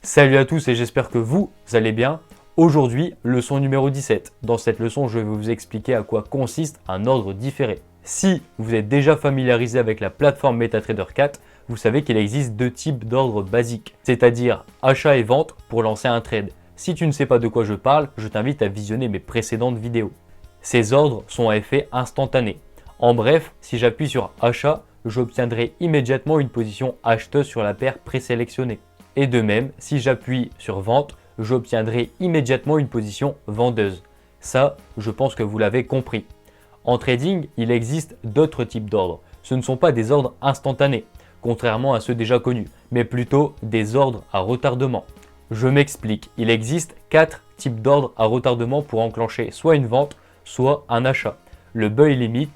Salut à tous et j'espère que vous allez bien. Aujourd'hui, leçon numéro 17. Dans cette leçon, je vais vous expliquer à quoi consiste un ordre différé. Si vous êtes déjà familiarisé avec la plateforme MetaTrader 4, vous savez qu'il existe deux types d'ordres basiques, c'est-à-dire achat et vente pour lancer un trade. Si tu ne sais pas de quoi je parle, je t'invite à visionner mes précédentes vidéos. Ces ordres sont à effet instantané. En bref, si j'appuie sur achat, j'obtiendrai immédiatement une position acheteuse sur la paire présélectionnée. Et de même, si j'appuie sur vente, j'obtiendrai immédiatement une position vendeuse. Ça, je pense que vous l'avez compris. En trading, il existe d'autres types d'ordres. Ce ne sont pas des ordres instantanés, contrairement à ceux déjà connus, mais plutôt des ordres à retardement. Je m'explique, il existe 4 types d'ordres à retardement pour enclencher soit une vente, soit un achat. Le buy limit,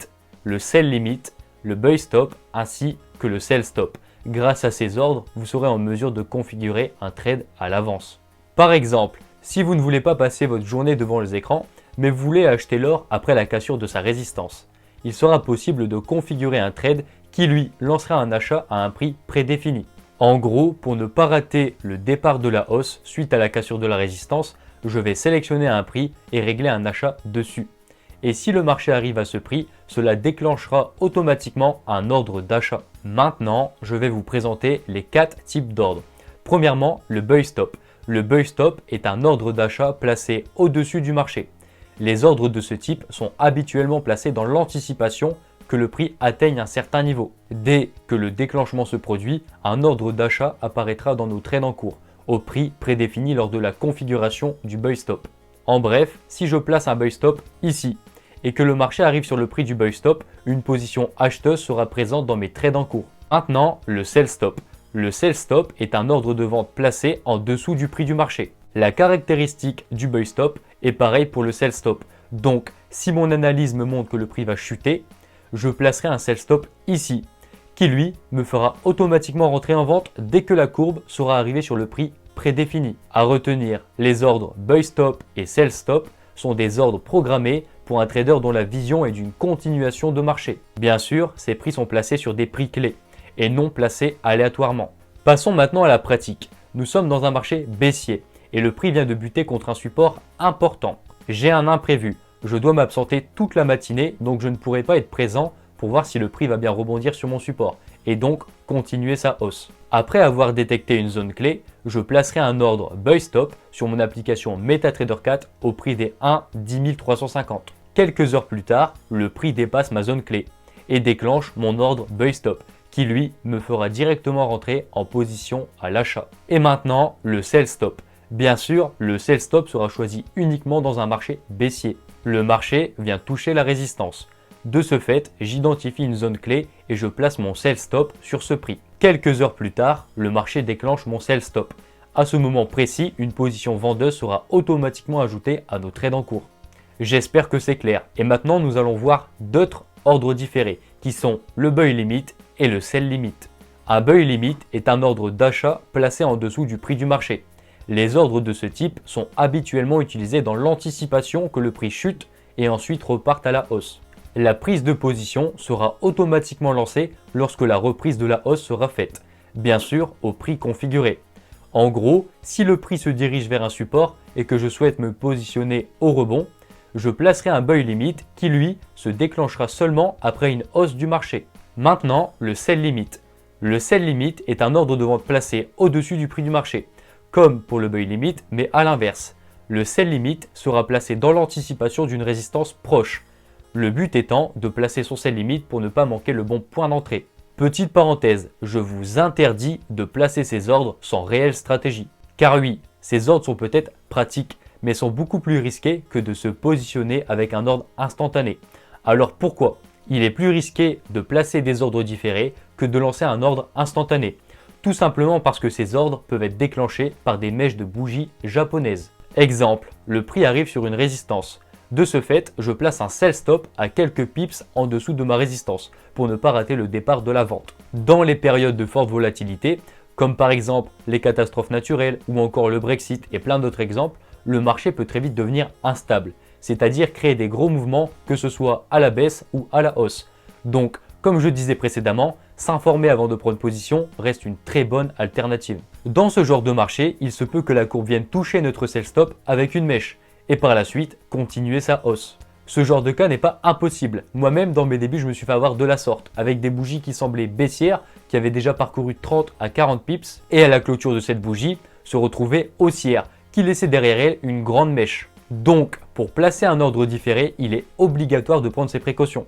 le sell limit, le buy stop ainsi que le sell stop. Grâce à ces ordres, vous serez en mesure de configurer un trade à l'avance. Par exemple, si vous ne voulez pas passer votre journée devant les écrans, mais vous voulez acheter l'or après la cassure de sa résistance, il sera possible de configurer un trade qui lui lancera un achat à un prix prédéfini. En gros, pour ne pas rater le départ de la hausse suite à la cassure de la résistance, je vais sélectionner un prix et régler un achat dessus. Et si le marché arrive à ce prix, cela déclenchera automatiquement un ordre d'achat. Maintenant, je vais vous présenter les 4 types d'ordres. Premièrement, le buy stop. Le buy stop est un ordre d'achat placé au-dessus du marché. Les ordres de ce type sont habituellement placés dans l'anticipation que le prix atteigne un certain niveau. Dès que le déclenchement se produit, un ordre d'achat apparaîtra dans nos trades en cours, au prix prédéfini lors de la configuration du buy stop. En bref, si je place un buy stop ici, et que le marché arrive sur le prix du buy stop, une position acheteuse sera présente dans mes trades en cours. Maintenant, le sell stop. Le sell stop est un ordre de vente placé en dessous du prix du marché. La caractéristique du buy stop est pareille pour le sell stop. Donc, si mon analyse me montre que le prix va chuter, je placerai un sell stop ici, qui lui me fera automatiquement rentrer en vente dès que la courbe sera arrivée sur le prix prédéfini. À retenir, les ordres buy stop et sell stop sont des ordres programmés pour un trader dont la vision est d'une continuation de marché. Bien sûr, ces prix sont placés sur des prix clés et non placés aléatoirement. Passons maintenant à la pratique. Nous sommes dans un marché baissier et le prix vient de buter contre un support important. J'ai un imprévu. Je dois m'absenter toute la matinée, donc je ne pourrai pas être présent pour voir si le prix va bien rebondir sur mon support et donc continuer sa hausse. Après avoir détecté une zone clé, je placerai un ordre buy stop sur mon application MetaTrader 4 au prix des 1 350. Quelques heures plus tard, le prix dépasse ma zone clé et déclenche mon ordre buy stop qui lui me fera directement rentrer en position à l'achat. Et maintenant, le sell stop. Bien sûr, le sell stop sera choisi uniquement dans un marché baissier. Le marché vient toucher la résistance. De ce fait, j'identifie une zone clé et je place mon sell stop sur ce prix. Quelques heures plus tard, le marché déclenche mon sell stop. À ce moment précis, une position vendeuse sera automatiquement ajoutée à nos trades en cours. J'espère que c'est clair. Et maintenant, nous allons voir d'autres ordres différés qui sont le buy limit et le sell limit. Un buy limit est un ordre d'achat placé en dessous du prix du marché. Les ordres de ce type sont habituellement utilisés dans l'anticipation que le prix chute et ensuite reparte à la hausse. La prise de position sera automatiquement lancée lorsque la reprise de la hausse sera faite, bien sûr au prix configuré. En gros, si le prix se dirige vers un support et que je souhaite me positionner au rebond, je placerai un buy limit qui lui se déclenchera seulement après une hausse du marché. Maintenant, le sell limit. Le sell limit est un ordre de vente placé au-dessus du prix du marché, comme pour le buy limit mais à l'inverse. Le sell limit sera placé dans l'anticipation d'une résistance proche. Le but étant de placer son sell limit pour ne pas manquer le bon point d'entrée. Petite parenthèse, je vous interdis de placer ces ordres sans réelle stratégie. Car oui, ces ordres sont peut-être pratiques, mais sont beaucoup plus risqués que de se positionner avec un ordre instantané. Alors pourquoi ? Il est plus risqué de placer des ordres différés que de lancer un ordre instantané. Tout simplement parce que ces ordres peuvent être déclenchés par des mèches de bougies japonaises. Exemple, le prix arrive sur une résistance. De ce fait, je place un sell stop à quelques pips en dessous de ma résistance pour ne pas rater le départ de la vente. Dans les périodes de forte volatilité, comme par exemple les catastrophes naturelles ou encore le Brexit et plein d'autres exemples, le marché peut très vite devenir instable, c'est-à-dire créer des gros mouvements que ce soit à la baisse ou à la hausse. Donc, comme je disais précédemment, s'informer avant de prendre position reste une très bonne alternative. Dans ce genre de marché, il se peut que la courbe vienne toucher notre sell stop avec une mèche et par la suite continuer sa hausse. Ce genre de cas n'est pas impossible. Moi-même, dans mes débuts, je me suis fait avoir de la sorte, avec des bougies qui semblaient baissières, qui avaient déjà parcouru 30 à 40 pips, et à la clôture de cette bougie, se retrouvaient haussières, qui laissaient derrière elle une grande mèche. Donc, pour placer un ordre différé, il est obligatoire de prendre ses précautions.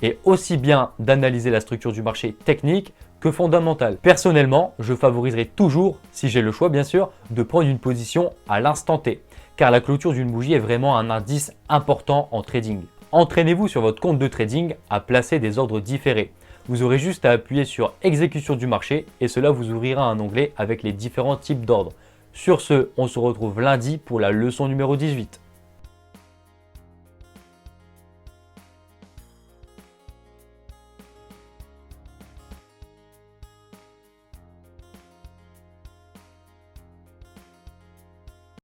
Et aussi bien d'analyser la structure du marché technique que fondamentale. Personnellement, je favoriserai toujours, si j'ai le choix bien sûr, de prendre une position à l'instant T, car la clôture d'une bougie est vraiment un indice important en trading. Entraînez-vous sur votre compte de trading à placer des ordres différés. Vous aurez juste à appuyer sur exécution du marché et cela vous ouvrira un onglet avec les différents types d'ordres. Sur ce, on se retrouve lundi pour la leçon numéro 18.